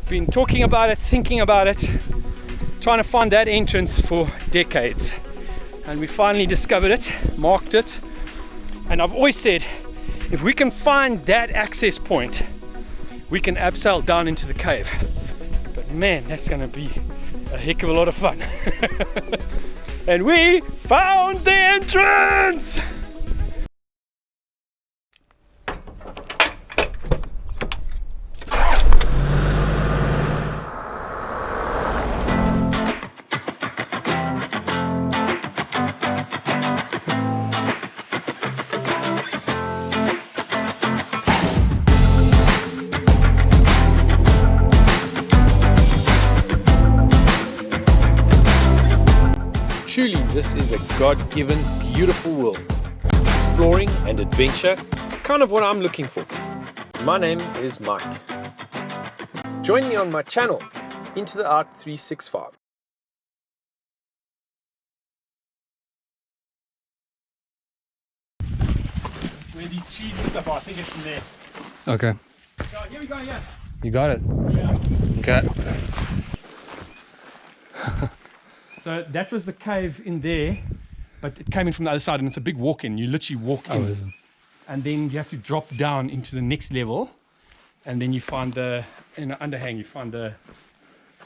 Been talking about it, thinking about it, trying to find that entrance for decades. And we finally discovered it, marked it. And I've always said, if we can find that access point, we can abseil down into the cave. But man, that's gonna be a heck of a lot of fun. And we found the entrance! Truly, this is a God-given, beautiful world. Exploring and adventure, kind of what I'm looking for. My name is Mike. Join me on my channel, Into the Art 365. Where these trees and stuff are, I think it's in there. Okay. So here we go, yeah. You got it. Yeah. Okay. So that was the cave in there, but it came in from the other side, and it's a big walk-in. You literally walk in, is it? and then you have to drop down into the next level, and then you find the, in the underhang, you find the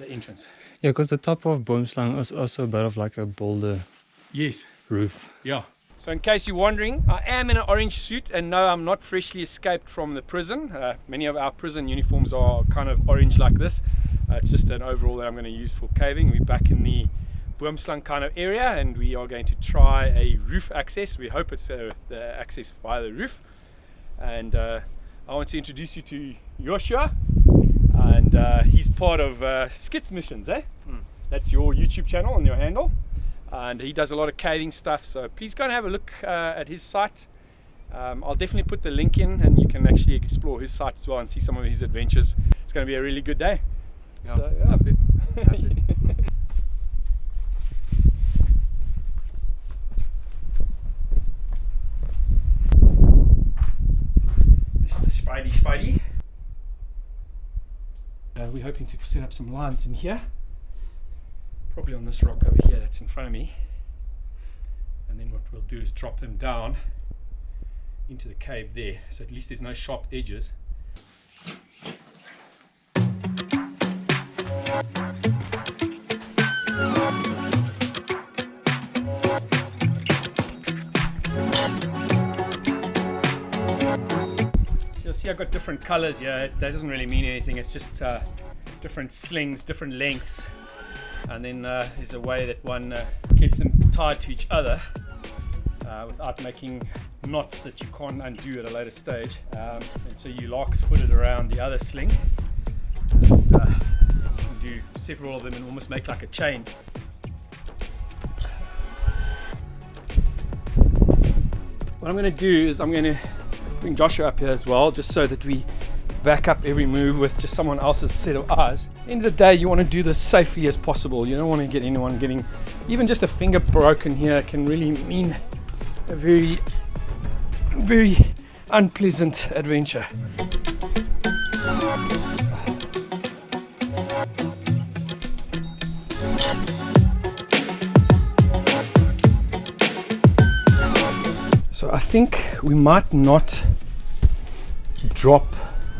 entrance. Yeah, because the top of Boomslang is also a bit of like a boulder Yes. roof. Yeah. So in case you're wondering, I am in an orange suit, and no, I'm not freshly escaped from the prison. Many of our prison uniforms are kind of orange like this. It's just an overall that I'm going to use for caving. We're back in the Boomslang kind of area, and we are going to try a roof access. We hope it's the access via the roof. And I want to introduce you to Joshua, and he's part of Skits Missions, eh? That's your YouTube channel and your handle, and he does a lot of caving stuff, so please go and have a look at his site. I'll definitely put the link in, and you can actually explore his site as well and see some of his adventures. It's going to be a really good day. Yeah, So, yeah. happy. Mr. Spidey. We're hoping to set up some lines in here, probably on this rock over here that's in front of me, and then what we'll do is drop them down into the cave there, so at least there's no sharp edges. See, I've got different colors here. That doesn't really mean anything. It's just different slings, different lengths, and then there's a way that one gets them tied to each other without making knots that you can't undo at a later stage. And so you lark's footed around the other sling, and you can do several of them and almost make like a chain. What I'm going to do is I'm going to bring Joshua up here as well, just so that we back up every move with just someone else's set of eyes. At the end of the day, you want to do this safely as possible. You don't want to get anyone getting even just a finger broken here. Can really mean a very, very unpleasant adventure. So I think we might not drop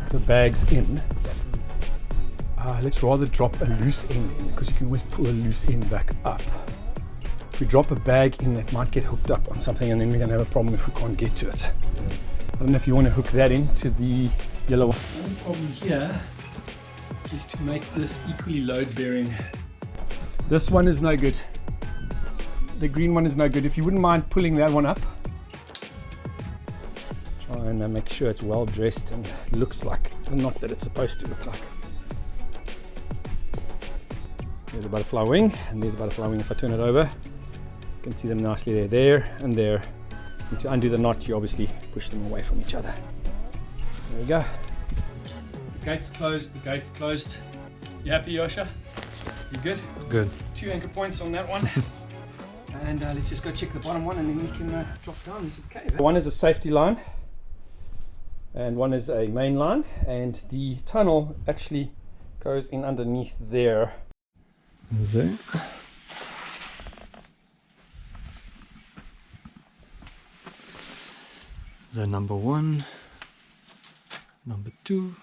the bags in. Let's rather drop a loose end in, because you can always pull a loose end back up. If we drop a bag in, it might get hooked up on something, and then we're going to have a problem if we can't get to it. I don't know if you want to hook that into the yellow one. The only problem here is to make this equally load bearing. This one is no good. The green one is no good. If you wouldn't mind pulling that one up. Try and make sure it's well dressed and looks like the knot that it's supposed to look like. There's a butterfly wing, and there's a butterfly wing. If I turn it over, you can see them nicely there and there. And to undo the knot, you obviously push them away from each other. There we go. The gate's closed, the gate's closed. You happy, Yosha? You good? Good. 2 anchor points on that one. And let's just go check the bottom one, and then we can drop down into the cave. One is a safety line, and one is a main line, and the tunnel actually goes in underneath there. There. The number 1, number 2.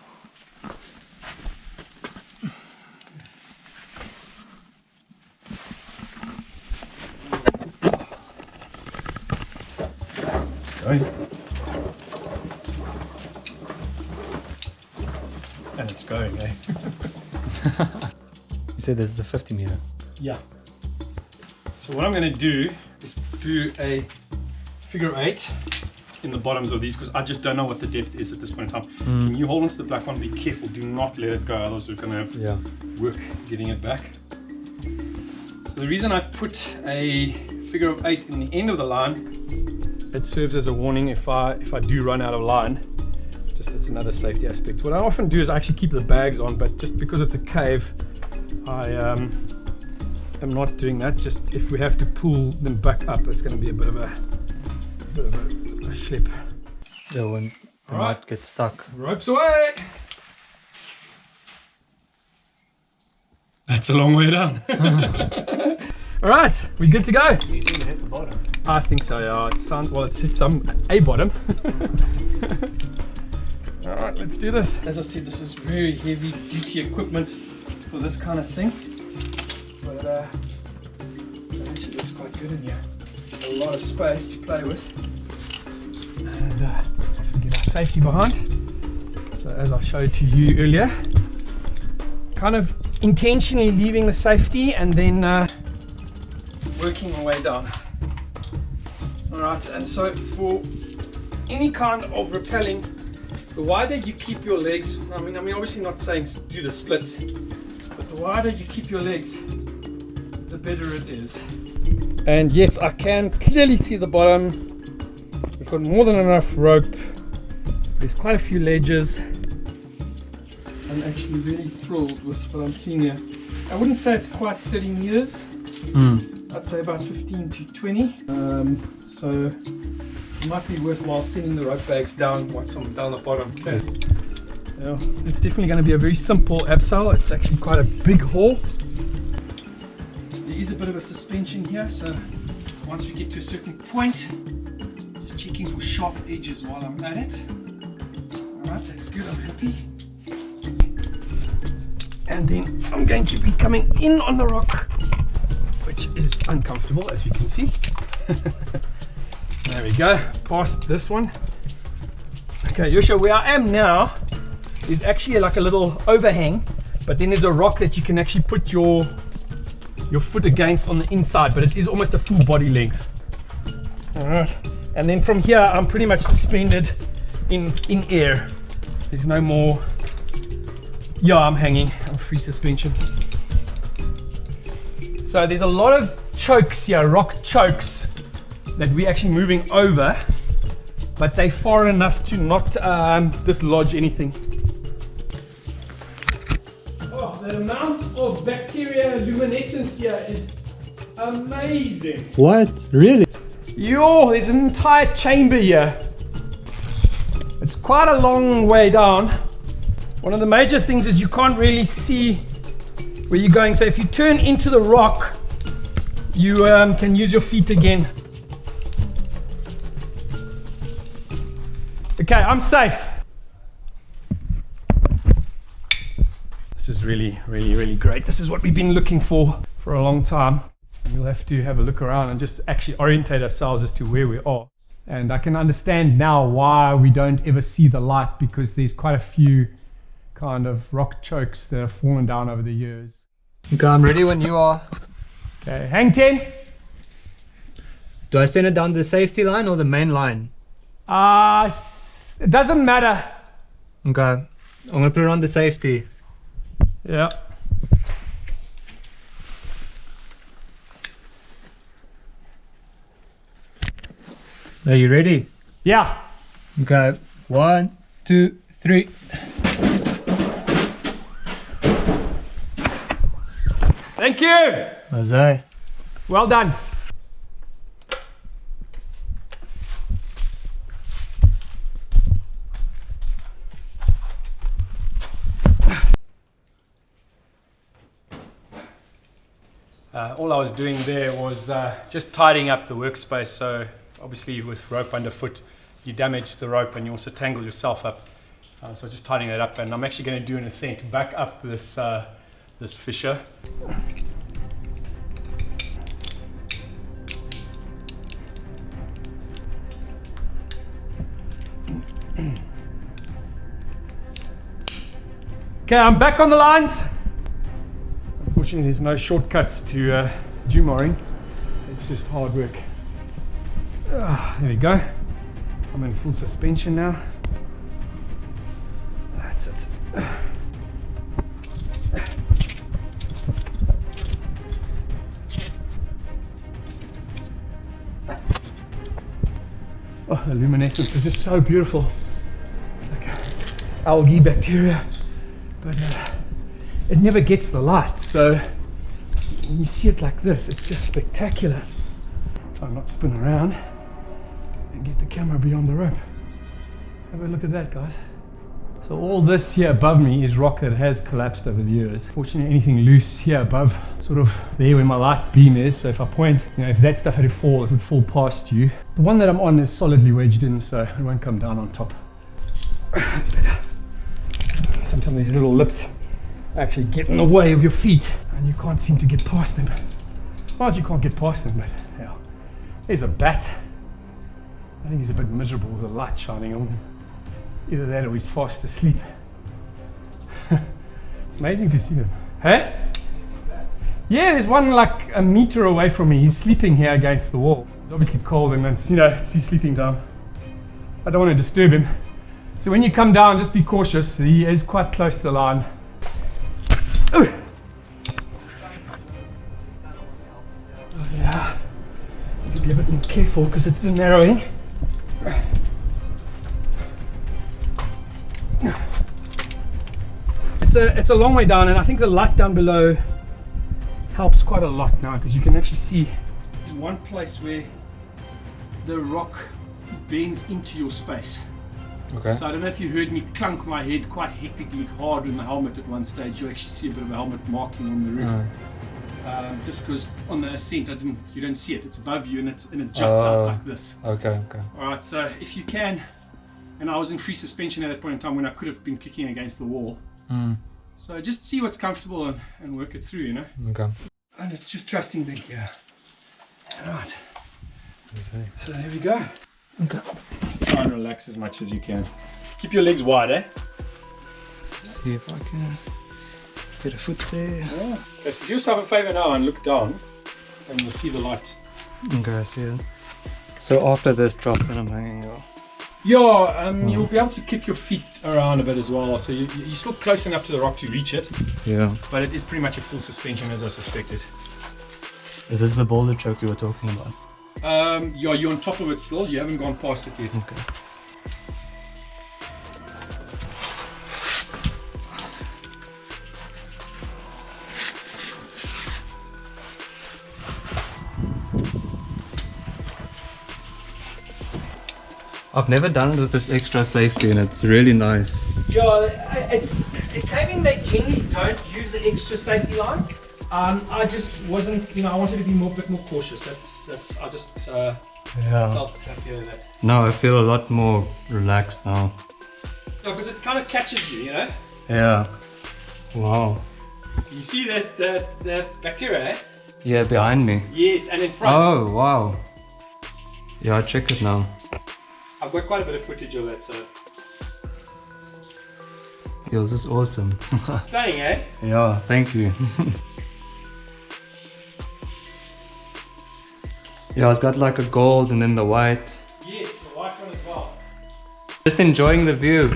Going. And it's going, eh? You said this is a 50 meter. Yeah. So what I'm going to do is do a figure 8 in the bottoms of these, because I just don't know what the depth is at this point in time. Can you hold onto the black one? Be careful, do not let it go, otherwise we're going to have work getting it back. So the reason I put a figure of 8 in the end of the line, it serves as a warning if I do run out of line. Just it's another safety aspect. What I often do is I actually keep the bags on, but just because it's a cave, I am not doing that. Just if we have to pull them back up, it's going to be a bit of a schlep. Yeah, when they might get stuck. Ropes away! That's a long way down. Alright, we good to go? You didn't hit the bottom. I think so, yeah. It sounds, well, it's hit a bottom. Alright, let's do this. As I said, this is very heavy duty equipment for this kind of thing. But it actually looks quite good in here. A lot of space to play with. And let's definitely get our safety behind. So as I showed to you earlier, kind of intentionally leaving the safety and then working my way down. Alright, and so for any kind of rappelling, the wider you keep your legs, I mean obviously not saying do the splits, but the wider you keep your legs, the better it is. And yes, I can clearly see the bottom. We've got more than enough rope. There's quite a few ledges. I'm actually really thrilled with what I'm seeing here. I wouldn't say it's quite 30 meters. I'd say about 15 to 20. So it might be worthwhile sending the rope bags down once I'm down the bottom. Okay. Yeah, it's definitely going to be a very simple abseil. It's actually quite a big haul. There is a bit of a suspension here, so once we get to a certain point, just checking for sharp edges while I'm at it. Alright, that's good, I'm happy. And then I'm going to be coming in on the rock, which is uncomfortable, as you can see. There we go, past this one. Okay, Yosha, where I am now is actually like a little overhang, but then there's a rock that you can actually put your foot against on the inside, but it is almost a full body length. Alright, and then from here I'm pretty much suspended in air. There's no more. Yeah, I'm hanging. I'm free suspension. So there's a lot of chokes here, rock chokes, that we're actually moving over, but they're far enough to not dislodge anything. Oh, the amount of bacteria luminescence here is amazing. What? Really? Yo, there's an entire chamber here. It's quite a long way down. One of the major things is you can't really see where you're going. So if you turn into the rock, you can use your feet again. Okay, I'm safe. This is really, really, really great. This is what we've been looking for a long time. We'll have to have a look around and just actually orientate ourselves as to where we are. And I can understand now why we don't ever see the light, because there's quite a few kind of rock chokes that have fallen down over the years. Okay, I'm ready when you are. Okay, hang 10. Do I send it down the safety line or the main line? It doesn't matter. Okay, I'm gonna put it on the safety. Yeah. Are you ready? Yeah. Okay, 1, 2, 3. Thank you. Mazai. Well done. All I was doing there was just tidying up the workspace. So obviously with rope underfoot, you damage the rope and you also tangle yourself up. So just tidying that up, and I'm actually going to do an ascent back up this this fissure. Okay, I'm back on the lines. Unfortunately, there's no shortcuts to Jumaring. It's just hard work. There we go. I'm in full suspension now. That's it. Oh, the luminescence is just so beautiful. It's like algae bacteria, but it never gets the light. So when you see it like this, it's just spectacular. Try not to spin around and get the camera beyond the rope. Have a look at that, guys. So all this here above me is rock that has collapsed over the years. Fortunately, anything loose here above, sort of there where my light beam is. So if I point, if that stuff had to fall, it would fall past you. The one that I'm on is solidly wedged in, so it won't come down on top. That's better. Sometimes these little lips actually get in the way of your feet and you can't seem to get past them. Well, you can't get past them, but yeah. There's a bat. I think he's a bit miserable with the light shining on him. Either that or he's fast asleep. It's amazing to see them. Hey? Yeah, there's one like a meter away from me. He's sleeping here against the wall. It's obviously cold and it's his sleeping time. I don't want to disturb him. So when you come down, just be cautious. He is quite close to the line. Oh yeah. You have to be a bit more careful because it's narrowing. It's a long way down, and I think the light down below helps quite a lot now because you can actually see there's one place where the rock bends into your space. Okay. So I don't know if you heard me clunk my head quite hectically hard in the helmet at one stage. You actually see a bit of a helmet marking on the roof. Just because on the Ascent you don't see it. It's above you and it juts out like this. Okay. Alright, so if you can, and I was in free suspension at that point in time when I could have been kicking against the wall. So just see what's comfortable and work it through, Okay. And it's just trusting the gear. Alright. Let's see. So there we go. Okay. Try and relax as much as you can. Keep your legs wide, eh? See if I can get a foot there. Yeah. Okay, so do yourself a favor now and look down and you'll see the light. Okay, I see it. So after this drop, then I'm hanging out. Yeah, you'll be able to kick your feet around a bit as well. So you're still close enough to the rock to reach it. Yeah. But it is pretty much a full suspension as I suspected. Is this the boulder choke you were talking about? Yeah, you're on top of it still. You haven't gone past it yet. Okay. I've never done it with this extra safety and it's really nice. Yeah, it's caving. They generally don't use the extra safety line. I just wasn't, I wanted to be a bit more cautious. I just felt happier with that. No, I feel a lot more relaxed now. No, because it kind of catches you, Yeah. Wow. You see that bacteria, eh? Yeah, behind me. Yes, and in front. Oh, wow. Yeah, I'll check it now. I've got quite a bit of footage of that, so. Yo, this is awesome. Stunning, eh? Yeah, thank you. Yeah, it's got like a gold and then the white. Yes, the white one as well. Just enjoying the view.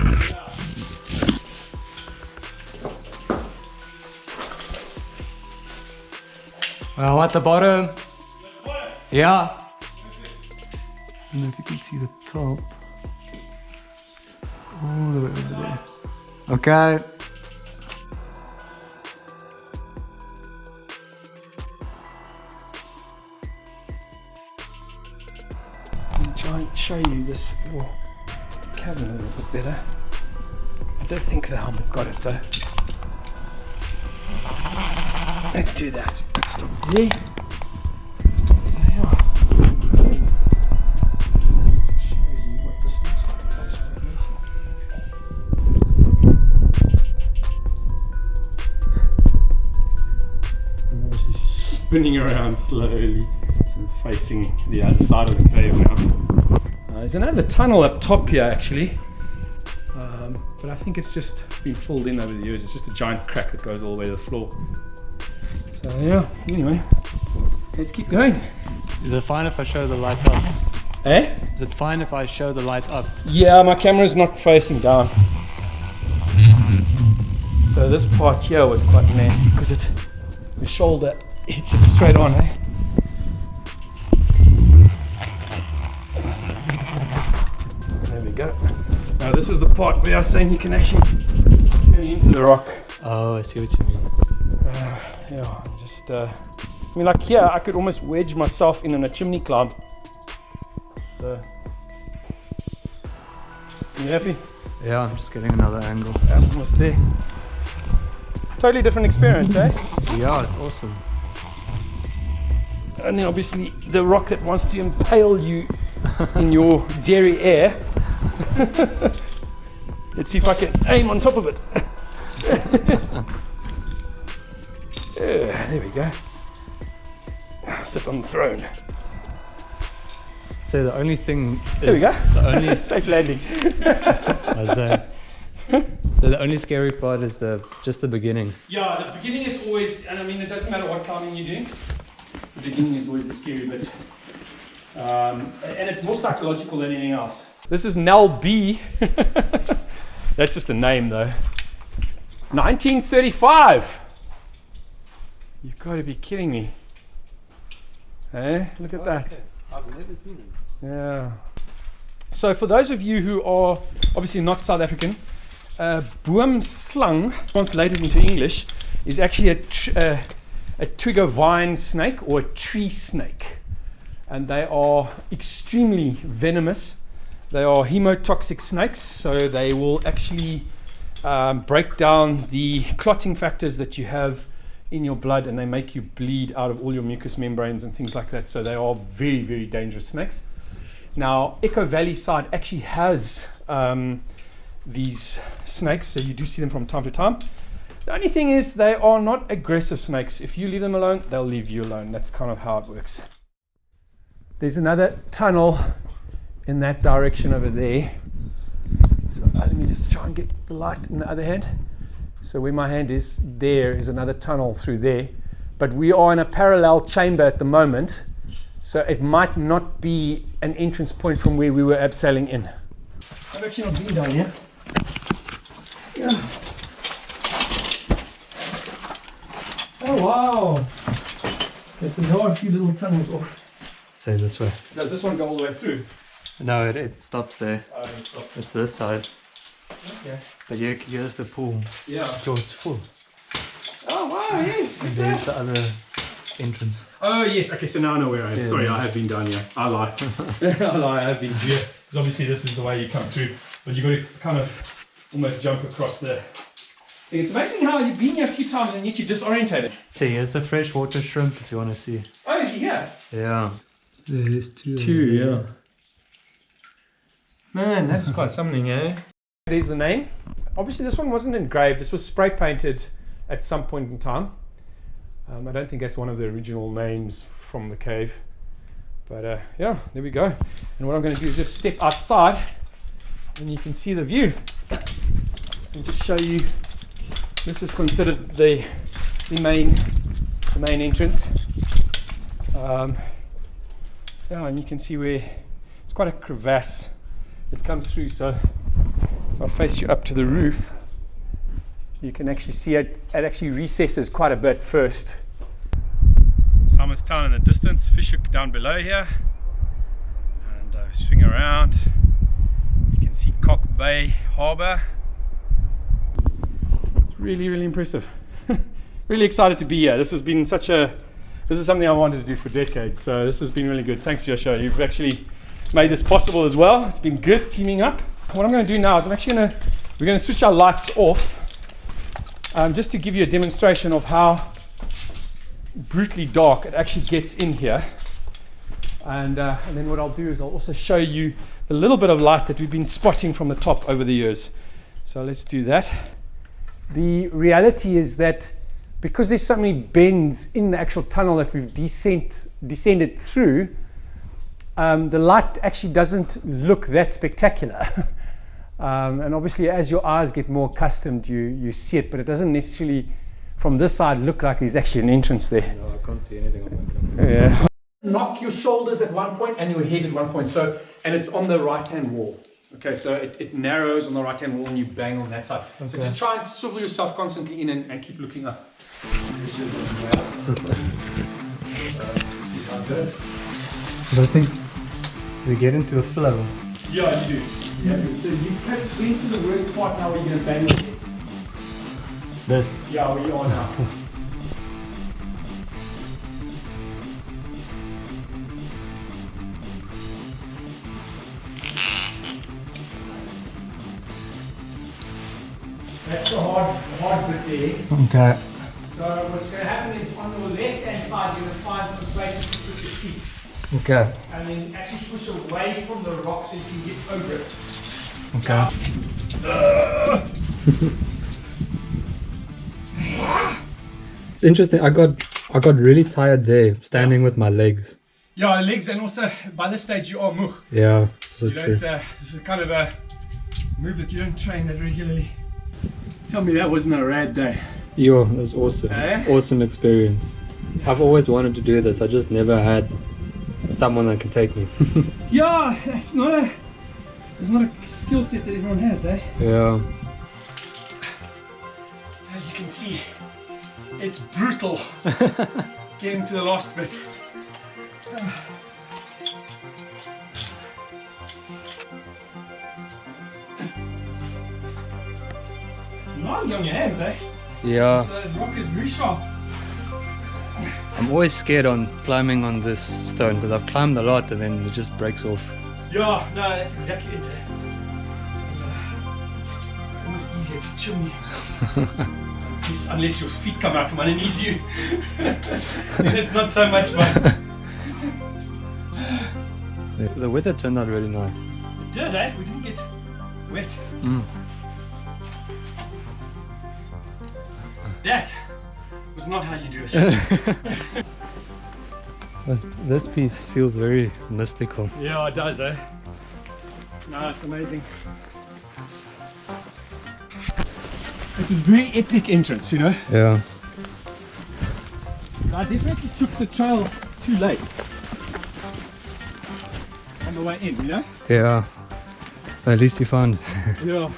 Well, at the bottom. Yeah. I don't know if you can see the top. All the way over there. Okay. Let me try and show you this little cavern a little bit better. I don't think the helmet got it though. let's do that. Let's stop there. So yeah, to show you what this looks like. It's absolutely beautiful. I'm obviously spinning around slowly, so I'm facing the other side of the cave now. There's another tunnel up top here actually, but I think it's just been filled in over the years. It's just a giant crack that goes all the way to the floor. So yeah, anyway, let's keep going. Is it fine if I show the light up? Eh? Is it fine if I show the light up? Yeah, my camera's not facing down. So this part here was quite nasty because the shoulder hits it straight on, eh? There we go. Now this is the part where I was saying you can actually turn into the rock. Oh, I see what you mean. Yeah, just I mean, like here I could almost wedge myself in a chimney climb. So, you happy? Yeah, I'm just getting another angle. I'm almost there. Totally different experience, eh? Yeah, it's awesome. And then obviously the rock that wants to impale you in your dairy air. Let's see if I can aim on top of it. There we go. Sit on the throne. So the only thing is There we go. the only Safe landing. so the only scary part is just the beginning. Yeah, the beginning is always, and I mean, it doesn't matter what climbing you're doing. The beginning is always the scary bit. And it's more psychological than anything else. This is Nell B. That's just a name though. 1935. You've got to be kidding me. Eh? Look at that. I've never seen it. Yeah. So for those of you who are obviously not South African, Boomslang, translated into English, is actually a twig of vine snake or a tree snake. And they are extremely venomous. They are hemotoxic snakes, so they will actually break down the clotting factors that you have in your blood, and they make you bleed out of all your mucous membranes and things like that. So they are very, very dangerous snakes. Now, Echo Valley side actually has these snakes, so you do see them from time to time. The only thing is they are not aggressive snakes. If you leave them alone, they'll leave you alone. That's kind of how it works. There's another tunnel in that direction over there. So let me just try and get the light in the other hand. So where my hand is, there is another tunnel through there. But we are in a parallel chamber at the moment, so it might not be an entrance point from where we were abseiling in. I've actually not been down here. Yeah. Oh wow! Okay, so there are a few little tunnels off. Say this way. Does this one go all the way through? No, it stops there. Stop. It's this side. Okay. But here's the pool. Yeah. So it's full. Oh wow, yes. And there's the other entrance. Oh yes, okay, so now I know where I am. Yeah. Sorry, I have been down here. I lie. I lie, I have been here. Because obviously this is the way you come through. But you've got to kind of almost jump across the... It's amazing how you've been here a few times and yet you're disorientated. See, here's a freshwater shrimp if you want to see. Oh, is he here? Yeah. There's two. Yeah. Man, that's quite something, eh? There's the name. Obviously this one wasn't engraved. This was spray painted at some point in time. I don't think that's one of the original names from the cave. But yeah, there we go. And what I'm going to do is just step outside and you can see the view. And just show you, this is considered the main entrance. Yeah, and you can see where it's quite a crevasse that comes through. So if I face you up to the roof, you can actually see it actually recesses quite a bit first. Summer's Town in the distance, fish hook down below here, and swing around. You can see Cock Bay Harbour. It's really, really impressive. Really excited to be here. This is something I wanted to do for decades, so this has been really good. Thanks, Joshua. You've actually made this possible as well. It's been good teaming up. What I'm going to do now is we're going to switch our lights off, just to give you a demonstration of how brutally dark, it actually gets in here. And then what I'll do is I'll also show you the little bit of light that we've been spotting from the top over the years. So let's do that. The reality is that because there's so many bends in the actual tunnel that we've descended through, the light actually doesn't look that spectacular. And obviously as your eyes get more accustomed, you see it, but it doesn't necessarily from this side look like there's actually an entrance there. No, I can't see anything on my camera. Yeah. Knock your shoulders at one point and your head at one point. So, and it's on the right hand wall. Okay, so it narrows on the right hand wall and you bang on that side. Okay. So just try and swivel yourself constantly in and keep looking up. But I think we get into a flow. Yeah, you do. Yeah. So you cut into the worst part now where you're going to bang your head. This? Yeah, where you are now. That's the hard bit there. Okay. So what's going to happen is on your left hand side you're going to find some places to put your feet. Okay. And then actually push away from the rock so you can get over it. Okay. It's interesting. I got really tired there standing with my legs. Yeah, legs, and also by this stage you are muh. Yeah, so true. This is kind of a move that you don't train that regularly. Tell me that wasn't a rad day. Yo, that's awesome. Awesome experience. I've always wanted to do this. I just never had someone that could take me. Yeah, it's not a skill set that everyone has, eh? Yeah. As you can see, it's brutal getting to the last bit. It's gnarly on your hands, eh? Yeah. The rock is very sharp. I'm always scared on climbing on this stone because I've climbed a lot and then it just breaks off. Yeah, no, that's exactly it. It's almost easier to chimney. Unless your feet come out from underneath you. Then it's not so much fun. The weather turned out really nice. It did, eh? We didn't get wet. That was not how you do it. This piece feels very mystical. Yeah, it does, eh? No, it's amazing. It was very epic entrance, you know? Yeah. I definitely took the trail too late on the way in, you know? Yeah. At least you found it. Yeah.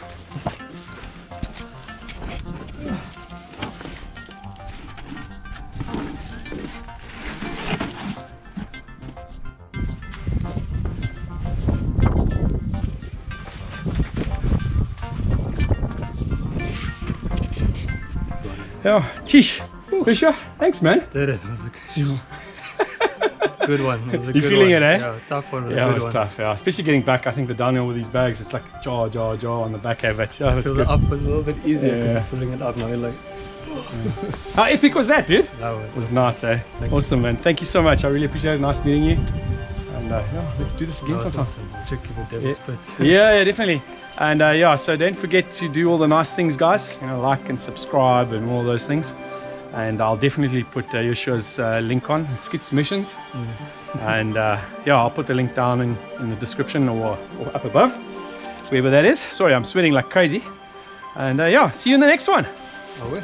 Yeah, sheesh. Fisher, thanks man. Did it. It was a good one. It was a You're good feeling one. it, eh? Yeah, tough one. Yeah, it was tough, yeah. Especially getting back, I think the downhill with these bags, it's like jaw on the back of it. Yeah, that's good. The up was a little bit easier because Yeah. you're pulling it up now. You're like, How epic was that, dude? that It was awesome. nice, eh? Awesome, man. Thank you so much. I really appreciate it. Nice meeting you. And yeah, let's do this again That was sometime. awesome. Check your devil's spits. Yeah, definitely. And yeah, so don't forget to do all the nice things, guys. You know, like and subscribe and all those things. And I'll definitely put Yoshua's link on Skits Missions. And yeah, I'll put the link down in the description or up above, wherever that is. Sorry, I'm sweating like crazy. And yeah, see you in the next one. Oh, well.